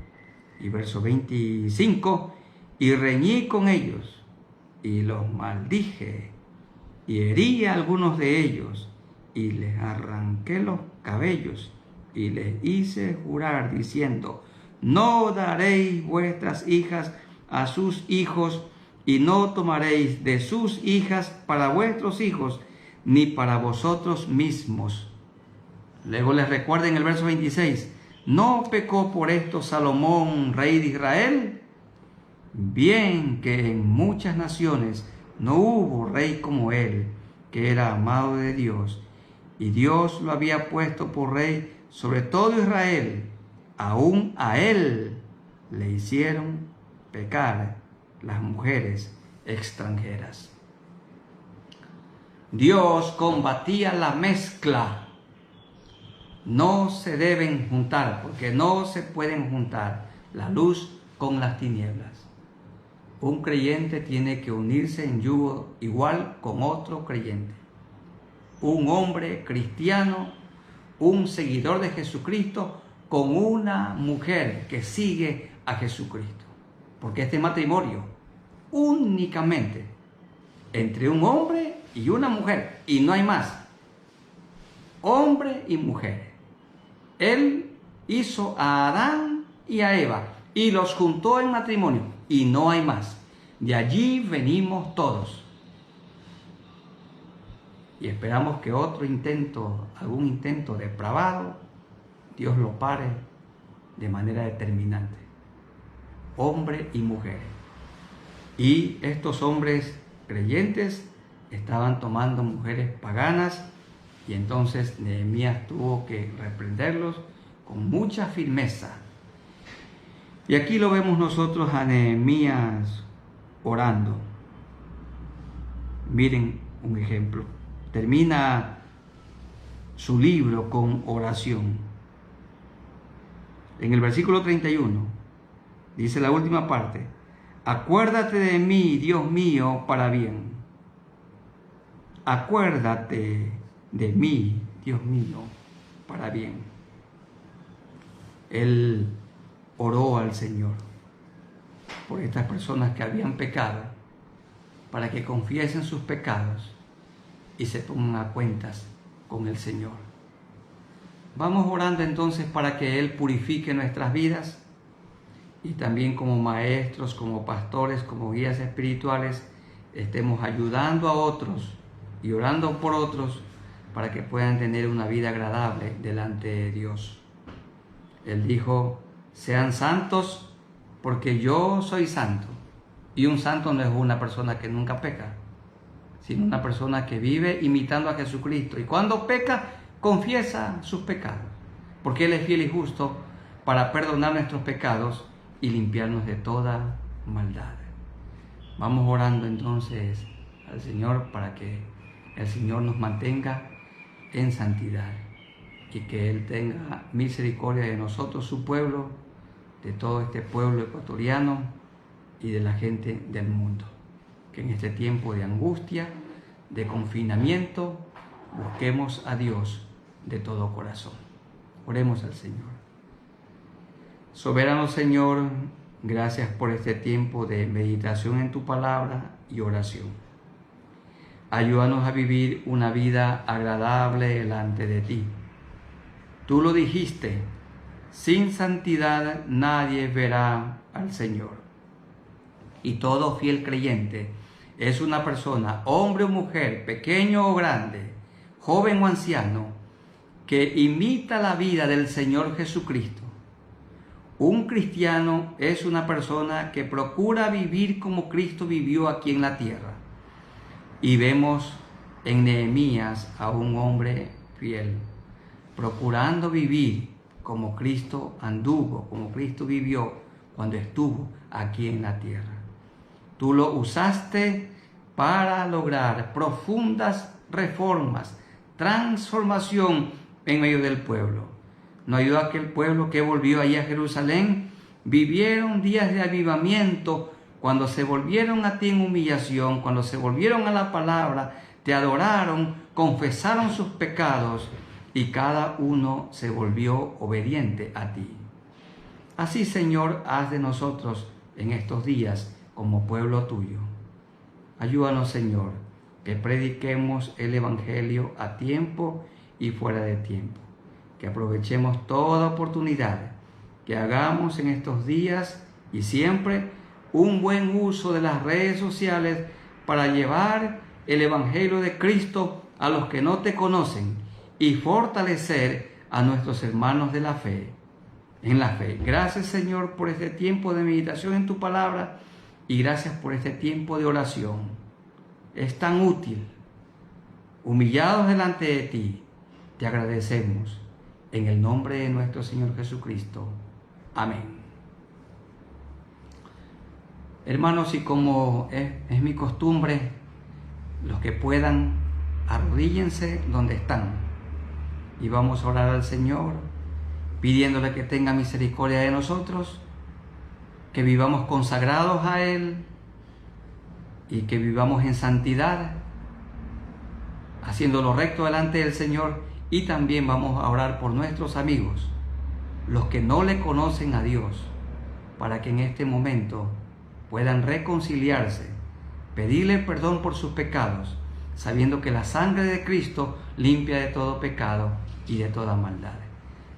Y verso 25: y reñí con ellos, y los maldije, y herí a algunos de ellos, y les arranqué los cabellos, y les hice jurar diciendo: no daréis vuestras hijas a sus hijos, y no tomaréis de sus hijas para vuestros hijos, ni para vosotros mismos. Luego les recuerda en el verso 26: ¿no pecó por esto Salomón, rey de Israel? Bien que en muchas naciones no hubo rey como él, que era amado de Dios, y Dios lo había puesto por rey sobre todo Israel. Aún a él le hicieron pecar las mujeres extranjeras. Dios combatía la mezcla. No se deben juntar, porque no se pueden juntar la luz con las tinieblas. Un creyente tiene que unirse en yugo igual con otro creyente. Un hombre cristiano, un seguidor de Jesucristo, con una mujer que sigue a Jesucristo. Porque este matrimonio únicamente entre un hombre y una mujer, y no hay más. Hombre y mujer. Él hizo a Adán y a Eva y los juntó en matrimonio, y no hay más. De allí venimos todos. Y esperamos que otro intento, algún intento depravado, Dios lo pare de manera determinante. Hombre y mujer. Y estos hombres creyentes estaban tomando mujeres paganas, y entonces Nehemías tuvo que reprenderlos con mucha firmeza. Y aquí lo vemos nosotros a Nehemías orando. Miren un ejemplo. Termina su libro con oración. En el versículo 31 dice la última parte: acuérdate de mí, Dios mío, para bien. Acuérdate de mí, Dios mío, para bien. Él oró al Señor por estas personas que habían pecado, para que confiesen sus pecados y se pongan a cuentas con el Señor. Vamos orando entonces para que Él purifique nuestras vidas, y también como maestros, como pastores, como guías espirituales, estemos ayudando a otros y orando por otros para que puedan tener una vida agradable delante de Dios. Él dijo: sean santos porque yo soy santo. Y un santo no es una persona que nunca peca, sino una persona que vive imitando a Jesucristo. Y cuando peca, confiesa sus pecados, porque Él es fiel y justo para perdonar nuestros pecados y limpiarnos de toda maldad. Vamos orando entonces al Señor para que el Señor nos mantenga en santidad y que Él tenga misericordia de nosotros, su pueblo, de todo este pueblo ecuatoriano y de la gente del mundo. Que en este tiempo de angustia, de confinamiento, busquemos a Dios de todo corazón. Oremos al Señor. Soberano Señor, gracias por este tiempo de meditación en tu palabra y oración. Ayúdanos a vivir una vida agradable delante de ti. Tú lo dijiste: sin santidad nadie verá al Señor. Y todo fiel creyente es una persona, hombre o mujer, pequeño o grande, joven o anciano, que imita la vida del Señor Jesucristo. Un cristiano es una persona que procura vivir como Cristo vivió aquí en la tierra. Y vemos en Nehemías a un hombre fiel, procurando vivir como Cristo anduvo, como Cristo vivió cuando estuvo aquí en la tierra. Tú lo usaste para lograr profundas reformas, transformación en medio del pueblo. No ayudó a que el pueblo que volvió allí a Jerusalén vivieron días de avivamiento, cuando se volvieron a ti en humillación, cuando se volvieron a la palabra, te adoraron, confesaron sus pecados y cada uno se volvió obediente a ti. Así, Señor, haz de nosotros en estos días como pueblo tuyo. Ayúdanos, Señor, que prediquemos el Evangelio a tiempo y fuera de tiempo, que aprovechemos toda oportunidad, que hagamos en estos días y siempre un buen uso de las redes sociales para llevar el Evangelio de Cristo a los que no te conocen y fortalecer a nuestros hermanos de la fe, en la fe. Gracias, Señor, por este tiempo de meditación en tu palabra y gracias por este tiempo de oración. Es tan útil. Humillados delante de ti, te agradecemos en el nombre de nuestro Señor Jesucristo. Amén. Hermanos, y como es mi costumbre, los que puedan, arrodíllense donde están y vamos a orar al Señor, pidiéndole que tenga misericordia de nosotros, que vivamos consagrados a Él, y que vivamos en santidad, haciendo lo recto delante del Señor. Y también vamos a orar por nuestros amigos, los que no le conocen a Dios, para que en este momento puedan reconciliarse, pedirle perdón por sus pecados, sabiendo que la sangre de Cristo limpia de todo pecado y de toda maldad.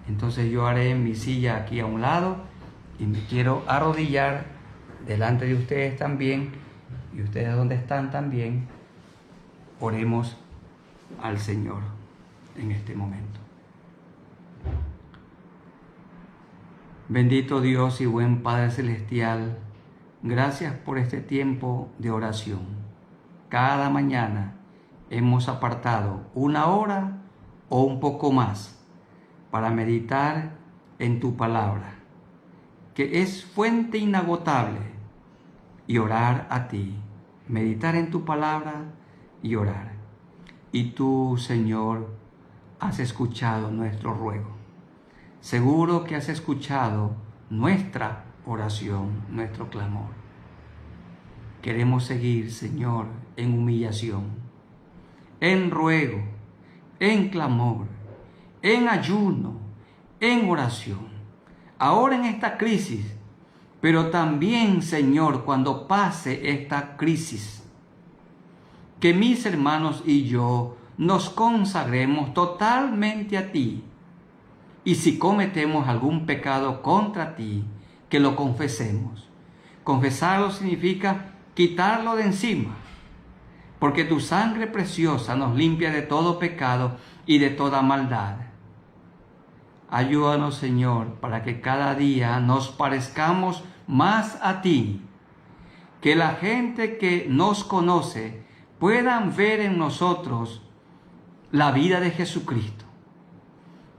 Entonces yo haré en mi silla aquí a un lado y me quiero arrodillar delante de ustedes también, y ustedes donde están también. Oremos al Señor en este momento. Bendito Dios y buen Padre Celestial, gracias por este tiempo de oración. Cada mañana hemos apartado 1 hora o un poco más para meditar en tu palabra, que es fuente inagotable, y orar a ti, meditar en tu palabra y orar. Y tú, Señor, has escuchado nuestro ruego. Seguro que has escuchado nuestra oración, nuestro clamor. Queremos seguir, Señor, en humillación, en ruego, en clamor, en ayuno, en oración. Ahora en esta crisis, pero también, Señor, cuando pase esta crisis, que mis hermanos y yo nos consagremos totalmente a ti. Y si cometemos algún pecado contra ti, que lo confesemos. Confesarlo significa quitarlo de encima, porque tu sangre preciosa nos limpia de todo pecado y de toda maldad. Ayúdanos, Señor, para que cada día nos parezcamos más a ti, que la gente que nos conoce puedan ver en nosotros la vida de Jesucristo,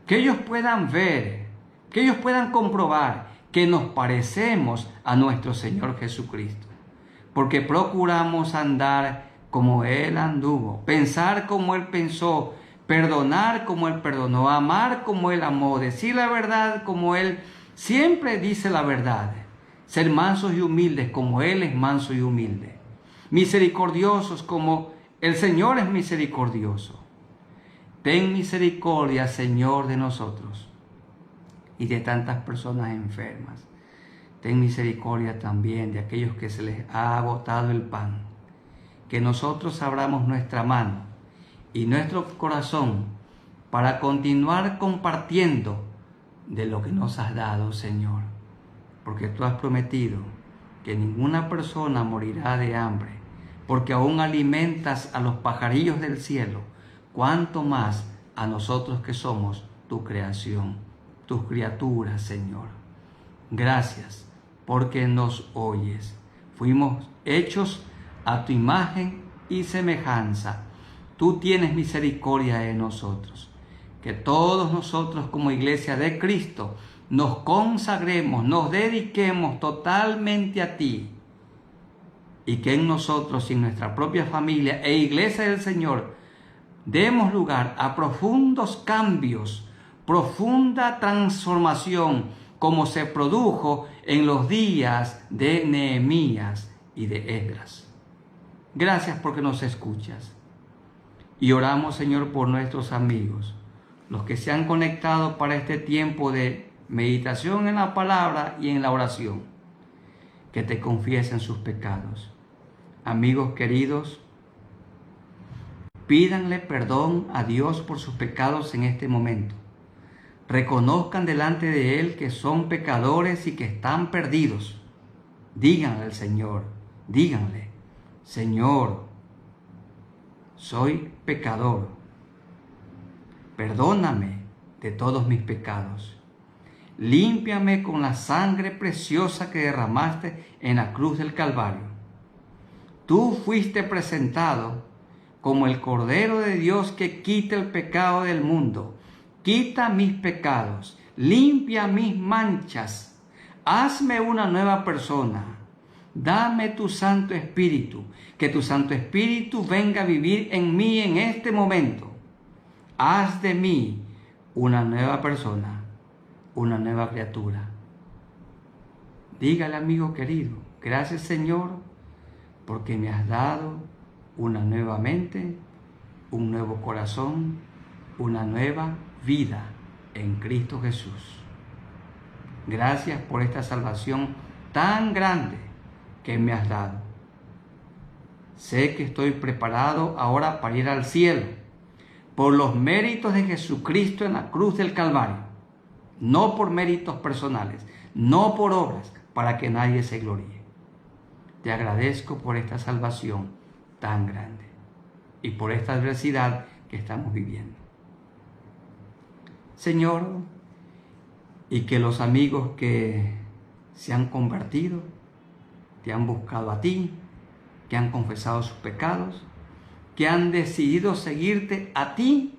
que ellos puedan ver, que ellos puedan comprobar que nos parecemos a nuestro Señor Jesucristo, porque procuramos andar como Él anduvo, pensar como Él pensó, perdonar como Él perdonó, amar como Él amó, decir la verdad como Él siempre dice la verdad, ser mansos y humildes como Él es manso y humilde, misericordiosos como el Señor es misericordioso. Ten misericordia, Señor, de nosotros y de tantas personas enfermas. Ten misericordia también de aquellos que se les ha agotado el pan. Que nosotros abramos nuestra mano y nuestro corazón para continuar compartiendo de lo que nos has dado, Señor. Porque tú has prometido que ninguna persona morirá de hambre, porque aún alimentas a los pajarillos del cielo, cuánto más a nosotros que somos tu creación, tus criaturas, Señor. Gracias porque nos oyes. Fuimos hechos a tu imagen y semejanza. Tú tienes misericordia de nosotros. Que todos nosotros como iglesia de Cristo nos consagremos, nos dediquemos totalmente a ti. Y que en nosotros y en nuestra propia familia e iglesia del Señor demos lugar a profundos cambios, profunda transformación, como se produjo en los días de Nehemías y de Esdras. Gracias porque nos escuchas. Y oramos, Señor, por nuestros amigos, los que se han conectado para este tiempo de meditación en la palabra y en la oración, que te confiesen sus pecados. Amigos queridos, pídanle perdón a Dios por sus pecados en este momento. Reconozcan delante de Él que son pecadores y que están perdidos. Díganle al Señor, díganle, Señor, soy pecador. Perdóname de todos mis pecados. Límpiame con la sangre preciosa que derramaste en la cruz del Calvario. Tú fuiste presentado como el Cordero de Dios que quita el pecado del mundo. Quita mis pecados, limpia mis manchas, hazme una nueva persona. Dame tu Santo Espíritu, que tu Santo Espíritu venga a vivir en mí en este momento. Haz de mí una nueva persona, una nueva criatura. Dígale, amigo querido, gracias, Señor, porque me has dado una nueva mente, un nuevo corazón, una nueva vida en Cristo Jesús. Gracias por esta salvación tan grande que me has dado. Sé que estoy preparado ahora para ir al cielo por los méritos de Jesucristo en la cruz del Calvario, no por méritos personales, no por obras, para que nadie se gloríe. Te agradezco por esta salvación tan grande y por esta adversidad que estamos viviendo. Señor, y que los amigos que se han convertido, te han buscado a ti, que han confesado sus pecados, que han decidido seguirte a ti,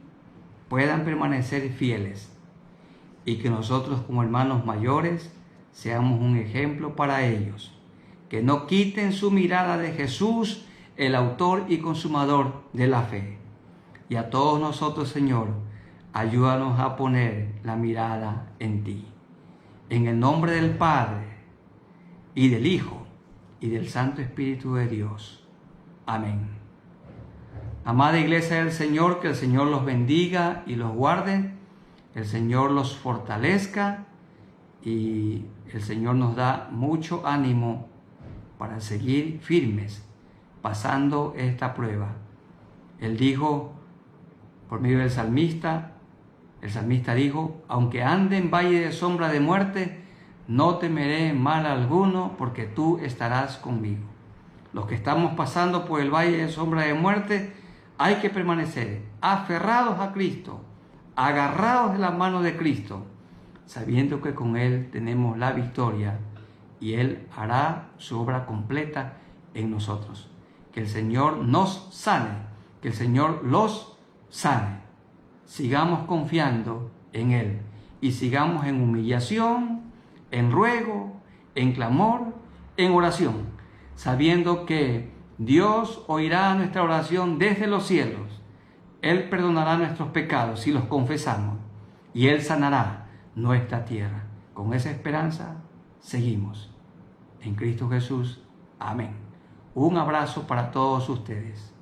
puedan permanecer fieles y que nosotros como hermanos mayores seamos un ejemplo para ellos, que no quiten su mirada de Jesús, el autor y consumador de la fe. Y a todos nosotros, Señor, ayúdanos a poner la mirada en ti. En el nombre del Padre, y del Hijo, y del Santo Espíritu de Dios. Amén. Amada Iglesia del Señor, que el Señor los bendiga y los guarde, el Señor los fortalezca y el Señor nos da mucho ánimo para seguir firmes pasando esta prueba. Él dijo, por medio del salmista, el salmista dijo, aunque ande en valle de sombra de muerte, no temeré mal alguno, porque tú estarás conmigo. Los que estamos pasando por el valle de sombra de muerte, hay que permanecer aferrados a Cristo, agarrados de la mano de Cristo, sabiendo que con Él tenemos la victoria y Él hará su obra completa en nosotros. Que el Señor nos sane, que el Señor los sane. Sigamos confiando en Él y sigamos en humillación, en ruego, en clamor, en oración, sabiendo que Dios oirá nuestra oración desde los cielos. Él perdonará nuestros pecados si los confesamos y Él sanará nuestra tierra. Con esa esperanza seguimos. En Cristo Jesús. Amén. Un abrazo para todos ustedes.